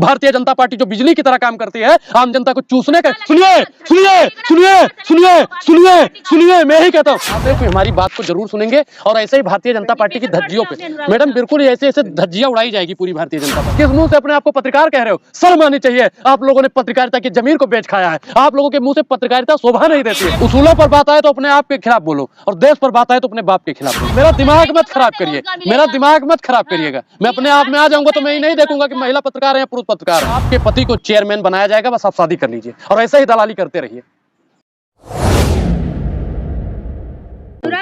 Bharatiya Janata party जो बिजली की तरह काम करती है, आम जनता को चूसने का। सुनिए सुनिए सुनिए सुनिए सुनिए सुनिए, मैं ही कहता हूँ आप हमारी बात को जरूर सुनेंगे। और ऐसे ही भारतीय जनता पार्टी की धज्जियों पे मैडम बिल्कुल ऐसे ऐसे धज्जियां उड़ाई जाएगी पूरी भारतीय जनता पार्टी। किस मुंह से अपने आप को पत्रकार कह रहे हो? शर्म आनी चाहिए। आप लोगों ने पत्रकारिता की जमीन को बेच खाया है। आप लोगों के मुंह से पत्रकारिता शोभा नहीं देती है। उसूलों पर बात आए तो अपने आप के खिलाफ बोलो, और देश पर बात आए तो अपने बाप के खिलाफ बोलो। मेरा दिमाग मत खराब करिए, मेरा दिमाग मत खराब करिएगा। मैं अपने आप में आ जाऊंगा तो मैं ही नहीं देखूंगा कि महिला पत्रकार है या पुरुष पत्रकार है। आपके पति को चेयरमैन बनाया जाएगा, बस आप शादी कर लीजिए और ऐसे ही दलाली करते रहिए।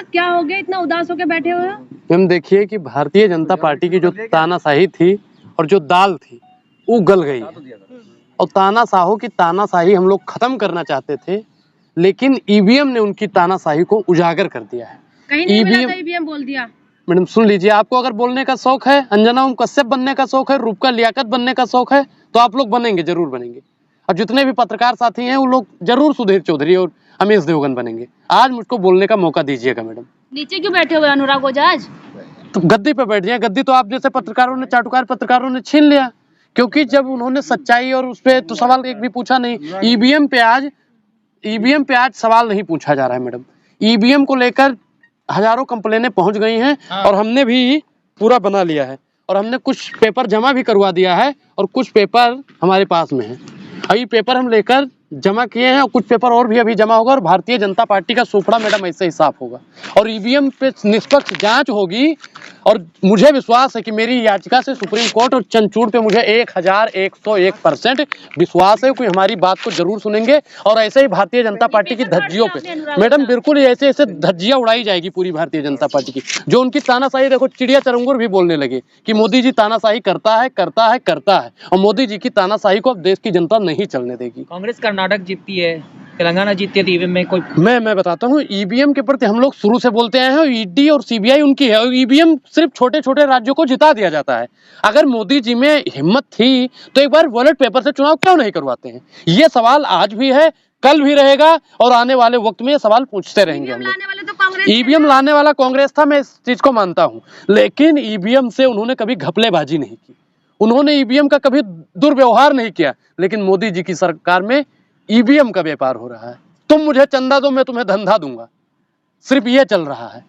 क्या हो गया, इतना उदास होकर बैठे हुए हो? मैम देखिए कि भारतीय जनता पार्टी की जो तानाशाही थी और जो दाल थी वो गल गई है। और तानाशाहों की तानाशाही हम लोग खत्म करना चाहते थे, लेकिन ईवीएम ने उनकी तानाशाही को उजागर कर दिया है। कहीं नहीं मिला था, ईवीएम बोल दिया। मैडम सुन लीजिए, आपको अगर बोलने का शौक है, अंजना ओम कश्यप बनने का शौक है, रूपका लियाकत बनने का शौक है, तो आप लोग बनेंगे, जरूर बनेंगे। और जितने भी पत्रकार साथी हैं वो लोग जरूर सुधीर चौधरी और अमीश देवगन बनेंगे। आज मुझको बोलने का मौका दीजिएगा। मैडम नीचे क्यों बैठे हुए अनुराग ओझाज? तो गद्दी पे बैठ जाए। गद्दी तो आप जैसे पत्रकारों ने, चाटुकार पत्रकारों ने छीन लिया, क्योंकि जब उन्होंने सच्चाई और उस पर तो सवाल एक भी पूछा नहीं। ईवीएम पे आज सवाल नहीं पूछा जा रहा है। मैडम ईवीएम को लेकर हजारों कंप्लेनें पहुंच गई हैं और हमने भी पूरा बना लिया है और हमने कुछ पेपर जमा भी करवा दिया है और कुछ पेपर हमारे पास में है। अभी पेपर हम लेकर जमा किए हैं और कुछ पेपर और भी अभी जमा होगा और भारतीय जनता पार्टी का सुपड़ा मैडम ऐसे ही साफ होगा और ईवीएम पे निष्पक्ष जांच होगी। और मुझे विश्वास है कि मेरी याचिका से सुप्रीम कोर्ट और चंचूड़ पे मुझे 1101% विश्वास है कि हमारी बात को जरूर सुनेंगे। और ऐसे ही भारतीय जनता पार्टी की धज्जियों पे मैडम बिल्कुल ऐसे ऐसे धज्जियां उड़ाई जाएगी पूरी भारतीय जनता पार्टी की। जो उनकी तानाशाही, देखो चिड़िया चरंगुर भी बोलने लगे कि मोदी जी तानाशाही करता है करता है करता है, और मोदी जी की तानाशाही को अब देश की जनता नहीं चलने देगी। कांग्रेस कर्नाटक जीतती है, तेलंगाना जीतती है, तो ईवीएम में कोई मैं बताता हूँ, ईवीएम के प्रति हम लोग शुरू से बोलते आए हैं। ईडी और सीबीआई उनकी है और ईवीएम सिर्फ छोटे छोटे राज्यों को जिता दिया जाता है। अगर मोदी जी में हिम्मत थी तो एक बार बैलेट पेपर से चुनाव क्यों नहीं करवाते हैं? ये सवाल आज भी है, कल भी रहेगा और आने वाले वक्त में ये सवाल पूछते रहेंगे। ईवीएम लाने वाला कांग्रेस था, मैं इस चीज को मानता हूँ, लेकिन ईवीएम से उन्होंने कभी घपलेबाजी नहीं की, उन्होंने ईवीएम का कभी दुर्व्यवहार नहीं किया। लेकिन मोदी जी की सरकार में ईवीएम का व्यापार हो रहा है। तुम मुझे चंदा दो, मैं तुम्हें धंधा दूंगा, सिर्फ ये चल रहा है।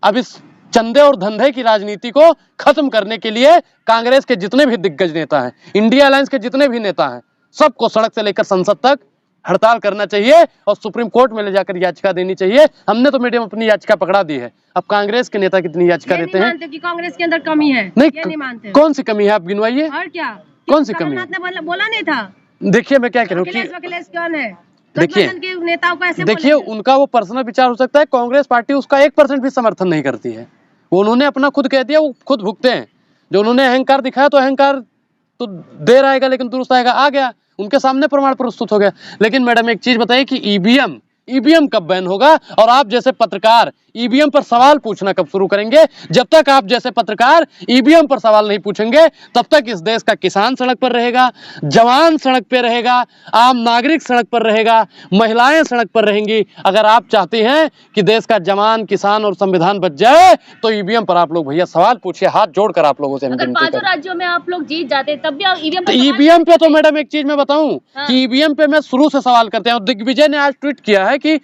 अब इस चंदे और धंधे की राजनीति को खत्म करने के लिए कांग्रेस के जितने भी दिग्गज नेता हैं, इंडिया अलायंस के जितने भी नेता हैं, सबको सड़क से लेकर संसद तक हड़ताल करना चाहिए और सुप्रीम कोर्ट में ले जाकर याचिका देनी चाहिए। हमने तो मैडम अपनी याचिका पकड़ा दी है। अब कांग्रेस के नेता कितनी याचिका देते हैं? कि कांग्रेस के अंदर कमी है? नहीं मानते। कौन सी कमी है आप गिनवाइए। और क्या कौन सी कमी है? बोला नहीं था। देखिए मैं क्या कह रहा हूँ, देखिए उनका वो पर्सनल विचार हो सकता है, कांग्रेस पार्टी उसका 1% भी समर्थन नहीं करती है। वो उन्होंने अपना खुद कह दिया, वो खुद भुगते हैं। जो उन्होंने अहंकार दिखाया तो अहंकार तो देर आएगा लेकिन दुरुस्त आएगा, आ गया उनके सामने प्रमाण प्रस्तुत हो गया। लेकिन मैडम एक चीज बताइए कि ईवीएम कब बैन होगा और आप जैसे पत्रकार ईवीएम पर सवाल पूछना कब शुरू करेंगे? जब तक आप जैसे पत्रकार ईवीएम पर सवाल नहीं पूछेंगे तब तक इस देश का किसान सड़क पर रहेगा, जवान सड़क पर रहेगा, आम नागरिक सड़क पर रहेगा, महिलाएं सड़क पर रहेंगी। अगर आप चाहते हैं कि देश का जवान, किसान और संविधान बच जाए तो ईवीएम पर आप लोग भैया सवाल पूछिए, हाथ जोड़कर आप लोगों से। अगर पांचों राज्यों में आप लोग जीत जाते तब भी ईवीएम पे तो मैडम एक चीज मैं बताऊं कि ईवीएम पे मैं शुरू से सवाल करते हैं। दिग्विजय ने आज ट्वीट किया है कि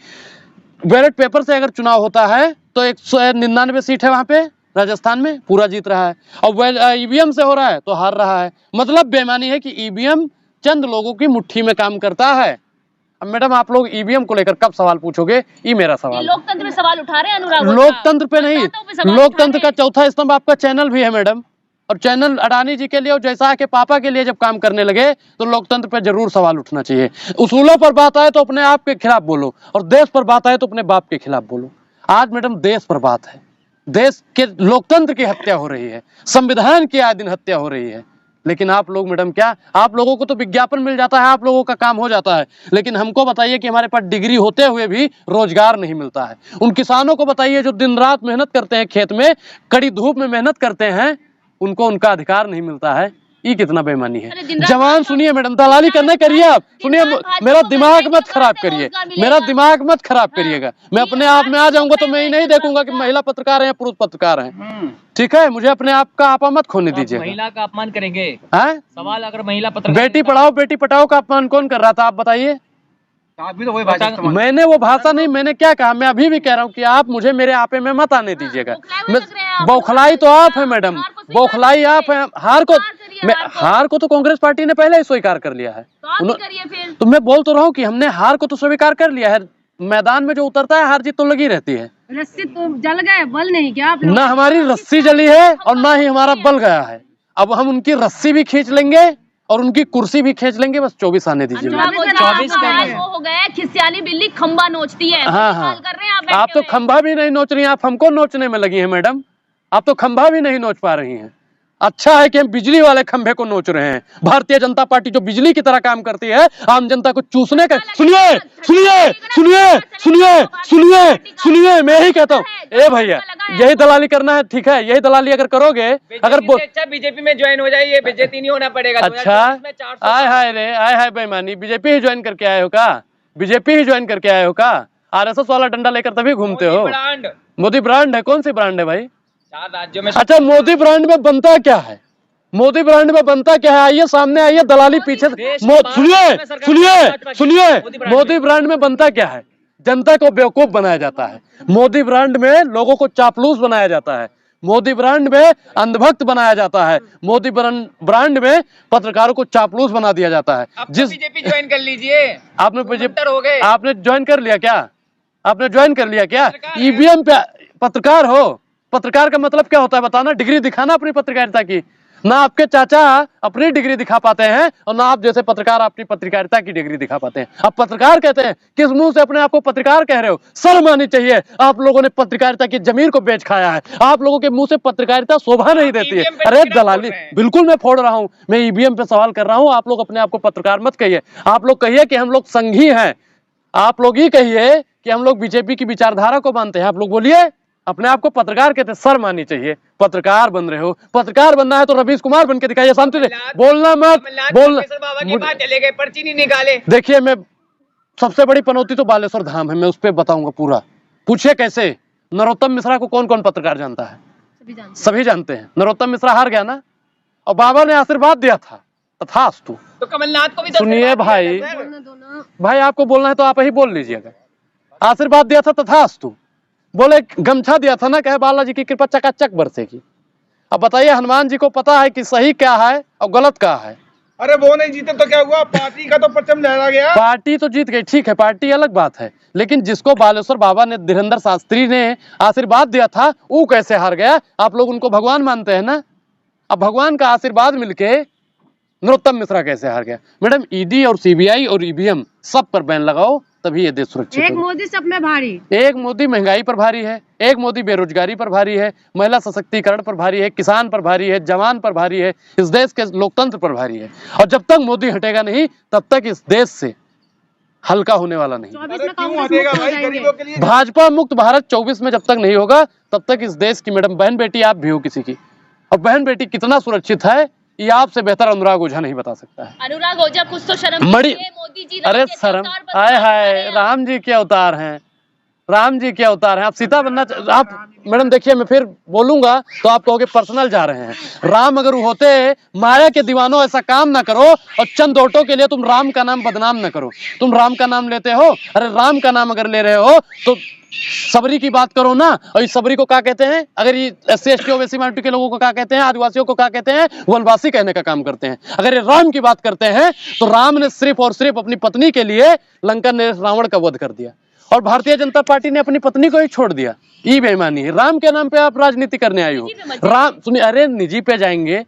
बैलेट पेपर से अगर चुनाव होता है तो 199 सीट है वहां पे राजस्थान में, पूरा जीत रहा है, और ईवीएम से हो रहा है तो हार रहा है। मतलब बेईमानी है कि ईवीएम चंद लोगों की मुट्ठी में काम करता है। अब मैडम आप लोग ईवीएम को लेकर कब सवाल पूछोगे? ये मेरा सवाल है। लोकतंत्र में सवाल उठा रहे हैं अनुराग। लोकतंत्र पे नहीं, लोकतंत्र का चौथा स्तंभ आपका चैनल भी है मैडम। और चैनल अडानी जी के लिए और जैसा के पापा के लिए जब काम करने लगे तो लोकतंत्र पर जरूर सवाल उठना चाहिए। उसूलों पर बात आए तो अपने आप के खिलाफ बोलो और देश पर बात आए तो अपने बाप के खिलाफ बोलो। आज मैडम देश पर बात है, देश के लोकतंत्र की हत्या हो रही है, संविधान की आए दिन हत्या हो रही है। लेकिन आप लोग मैडम क्या, आप लोगों को तो विज्ञापन मिल जाता है, आप लोगों का काम हो जाता है, लेकिन हमको बताइए कि हमारे पास डिग्री होते हुए भी रोजगार नहीं मिलता है। उन किसानों को बताइए जो दिन रात मेहनत करते हैं, खेत में कड़ी धूप में मेहनत करते हैं, उनको उनका अधिकार नहीं मिलता है। ये कितना बेईमानी अरे है। दिन रात जवान सुनिए मैडम, दलाली करने करिए आप, सुनिए मेरा दिमाग मत खराब करिए, मेरा दिमाग मत खराब करिएगा। मैं अपने आप में आ जाऊंगा तो मैं ही नहीं देखूंगा कि महिला पत्रकार है या पुरुष पत्रकार है। ठीक है, मुझे अपने आप का आपा मत खोने आप दीजिए। महिला का अपमान करेंगे। हैं? सवाल अगर महिला पत्रकार बेटी पढ़ाओ बेटी पढ़ाओ का अपमान कौन कर रहा था, आप बताइए। आप भी तो वही भाषा इस्तेमाल मैंने वो भाषा नहीं, मैंने क्या कहा, मैं अभी भी कह रहा हूँ कि आप मुझे मेरे आपे में मत आने दीजिएगा। मैं बौखलाई तो आप है मैडम, बौखलाई आप है। हार को तो कांग्रेस पार्टी ने पहले ही स्वीकार कर लिया है। तो आप भी करिए फिर। तो मैं बोल तो रहा हूँ कि हमने हार को तो स्वीकार कर लिया है। मैदान में जो उतरता है हार जीत तो लगी रहती है। रस्सी तो जल गए, बल नहीं क्या आप लोग? ना हमारी रस्सी जली है और ना ही हमारा बल गया है। अब हम उनकी रस्सी भी खींच लेंगे और उनकी कुर्सी भी खींच लेंगे। बस 24 आने दीजिए। अनुराग ओझा, 24 आपका कर रहे हाल हैं। वो हो गया है, खिसियाली बिल्ली खंबा नोचती है। हाँ वही हाँ, हाल कर रहे हैं आप आप बैठे तो हुए। खंभा भी नहीं नोच रही हैं, आप हमको नोचने में लगी हैं मैडम। आप तो खंभा भी नहीं नोच पा रही हैं। अच्छा है कि हम बिजली वाले खंभे को नोच रहे हैं। भारतीय जनता पार्टी जो बिजली की तरह काम करती है, आम जनता को चूसने का। सुनिए सुनिए सुनिए सुनिए सुनिए सुनिए, मैं ही कहता हूँ, ए भैया यही दलाली करना है, ठीक है, यही दलाली अगर करोगे, अगर अच्छा बीजेपी में ज्वाइन हो जाइए, बेइज्जती नहीं होना पड़ेगा। अच्छा, आय हाय रे, आय हाय बेईमानी, बीजेपी ही ज्वाइन करके आए हो का? बीजेपी ही ज्वाइन करके आए हो का? आरएसएस वाला डंडा लेकर तभी घूमते हो। मोदी ब्रांड है, कौन सी ब्रांड है भाई? 4 राज्यों में। अच्छा, मोदी ब्रांड में बनता क्या है? मोदी ब्रांड में बनता क्या है? आइए सामने आइए, दलाली पीछे। सुनिए सुनिए सुनिए, मोदी ब्रांड में बनता क्या है? जनता को बेवकूफ बनाया जाता है। मोदी ब्रांड में लोगों को चापलूस बनाया जाता है। मोदी ब्रांड में अंधभक्त बनाया जाता है। मोदी ब्रांड में पत्रकारों को चापलूस बना दिया जाता है। जिस बीजेपी ज्वाइन कर लीजिए। आपने बीजेपी हो गए। आपने ज्वाइन कर लिया क्या? आपने ज्वाइन कर लिया क्या? ईवीएम पे पत्रकार हो? पत्रकार का मतलब क्या होता है बताना, डिग्री दिखाना अपनी पत्रकारिता की। ना आपके चाचा अपनी डिग्री दिखा पाते हैं और ना आप जैसे पत्रकार अपनी पत्रकारिता की डिग्री दिखा पाते हैं। आप पत्रकार कहते हैं, किस मुंह से अपने आप को पत्रकार कह रहे हो? शर्म आनी चाहिए। आप लोगों ने पत्रकारिता की जमीन को बेच खाया है। आप लोगों के मुंह से पत्रकारिता शोभा नहीं देती है। अरे दलाली, बिल्कुल मैं फोड़ रहा हूं, मैं ईवीएम पे सवाल कर रहा हूं। आप लोग अपने आप को पत्रकार मत कहिए। आप लोग कहिए कि हम लोग संघी हैं। आप लोग ही कहिए कि हम लोग बीजेपी की विचारधारा को मानते हैं। आप लोग बोलिए, अपने आप को पत्रकार कहते हैं, शर्म आनी चाहिए। पत्रकार बन रहे हो, पत्रकार बनना है तो रवीश कुमार बन के दिखाइए। शांति से बोलना मत बोलना। चले गए, पर्ची नहीं निकाले। देखिए, मैं सबसे बड़ी पनौती तो बालेश्वर धाम है, मैं उस पर बताऊंगा पूरा। पूछिए कैसे? नरोत्तम मिश्रा को कौन कौन पत्रकार जानता है? सभी जानते हैं। नरोत्तम मिश्रा हार गया ना, और बाबा ने आशीर्वाद दिया था, तथास्तु। तो कमलनाथ को भी सुनिए भाई, भाई आपको बोलना है तो आप ही बोल लीजिएगा। आशीर्वाद दिया था, तथास्तु। बोले गमछा दिया था ना, कहे बालाजी की कृपा चकाचक बरसेगी। अब बताइए, हनुमान जी को पता है कि सही क्या है और गलत क्या है। अरे वो नहीं जीते तो क्या हुआ? पार्टी का तो परचम लहरा गया। पार्टी तो जीत गई, ठीक है, पार्टी अलग बात है, लेकिन जिसको बालेश्वर बाबा ने, धीरेन्द्र शास्त्री ने आशीर्वाद दिया था, वो कैसे हार गया? आप लोग उनको भगवान मानते हैं ना। अब भगवान का आशीर्वाद मिलके नरोत्तम मिश्रा कैसे हार गया? मैडम, ईडी और सीबीआई और ईवीएम सब पर बैन लगाओ, तभी ये देश सुरक्षित एक होगा। मोदी सब में भारी, एक मोदी महंगाई पर भारी है, एक मोदी बेरोजगारी पर भारी है, महिला सशक्तिकरण पर भारी है, किसान पर भारी है, जवान पर भारी है, इस देश के लोकतंत्र पर भारी है। और जब तक मोदी हटेगा नहीं, तब तक इस देश से हल्का होने वाला नहीं। 24 में क्यों कांग्रेस हटेगा मुक्त हो भाई? जाएंगे। गरीबों के लिए भाजपा मुक्त भारत 24 में जब तक नहीं होगा, तब तक इस देश की, मैडम बहन बेटी आप भी हो किसी की, और बहन बेटी कितना सुरक्षित है ये आपसे बेहतर अनुराग ओझा नहीं बता सकता है। अनुराग ओझा, कुछ तो शर्म मड़ी, कीजिए, मोदी जी अरे शर्म, आए हाय, राम जी के अवतार हैं, राम जी के अवतार हैं। आप सीता बनना आप मैडम, देखिए मैं फिर बोलूंगा तो आप कहोगे पर्सनल जा रहे हैं। राम अगर होते, माया के दीवानों ऐसा काम ना करो, और चंद वोटों के लिए तुम राम का नाम बदनाम ना करो। तुम राम का नाम लेते हो, अरे राम का नाम अगर ले रहे हो तो सबरी की बात करो ना। और इस सबरी को क्या कहते हैं? अगर ये SC ST ओबीसी माइनॉरिटी के लोगों को क्या कहते हैं? आदिवासियों को क्या कहते हैं? वनवासी कहने का काम करते हैं। अगर ये राम की बात करते हैं तो राम ने सिर्फ और सिर्फ अपनी पत्नी के लिए लंका ने रावण का वध कर दिया, और भारतीय जनता पार्टी ने अपनी पत्नी को ही छोड़ दिया। ये बेईमानी है। राम के नाम पे आप राजनीति करने आई हो। राम सुनिए, अरे निजी पे जाएंगे,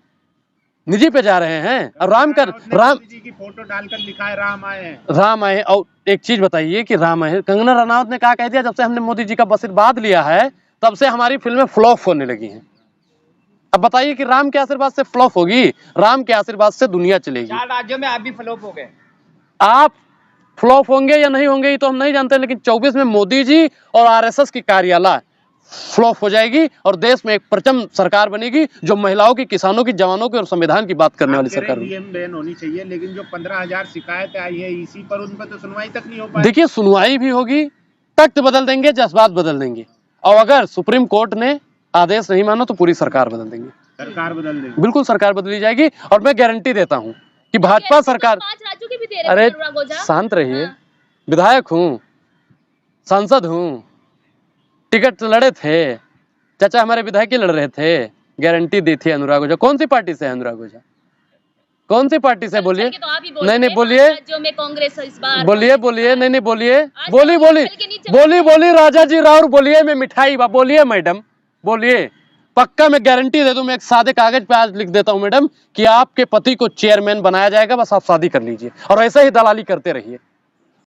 निजी पे जा रहे हैं। और राम जी की फोटो डालकर लिखा है राम आए हैं। राम आए। और एक चीज बताइए कि राम आए, कंगना रनावत ने क्या कह दिया? जब से हमने मोदी जी का आशीर्वाद लिया है, तब से हमारी फिल्में फ्लॉप होने लगी हैं। अब बताइए कि राम के आशीर्वाद से फ्लॉप होगी? राम के आशीर्वाद से दुनिया चलेगी। 4 राज्यों में आप भी फ्लॉप हो गए। आप फ्लॉप होंगे या नहीं होंगे ये तो हम नहीं जानते, लेकिन 24 में मोदी जी और RSS की कार्यालय फ्लॉप हो जाएगी और देश में एक प्रचंड सरकार बनेगी जो महिलाओं की, किसानों की, जवानों की और संविधान की बात करने वाली सरकार होगी। ईवीएम बैन होनी चाहिए, लेकिन जो 15,000 शिकायतें आई है ईसी पर, उन पर तो सुनवाई तक नहीं हो पाई। देखिए, सुनवाई भी होगी, तख्त बदल देंगे, जज्बात बदल देंगे, और अगर सुप्रीम कोर्ट ने आदेश नहीं माना तो पूरी सरकार बदल देंगे। सरकार बदल देगी। बिल्कुल सरकार बदली जाएगी और मैं गारंटी देता हूँ कि भाजपा सरकार। 5 राज्यों की भी दे रहे अरे थे अनुराग ओझा। शांत रहिए, हाँ। विधायक हूँ, सांसद हूँ, टिकट लड़े थे, चाचा हमारे विधायक ही लड़ रहे थे, गारंटी दी थी अनुराग ओझा। कौन सी पार्टी से है अनुराग ओझा? कौन सी पार्टी से? बोलिए। तो आप ही बोल नहीं रहे हैं, बोलिए, 5 राज्यों में कांग्रेस इस बार। बोलिए बोलिए, नहीं बोलिए, आज बोली तक बोली चल के नीचे बोली बोली राजा जी राउर बोलिए, मैं मिठाई बा, बोलिए मैडम, बोलिए। पक्का मैं गारंटी दे दूं, मैं एक सादे कागज पे आज लिख देता हूं मैडम कि आपके पति को चेयरमैन बनाया जाएगा, बस आप शादी कर लीजिए और ऐसे ही दलाली करते रहिए।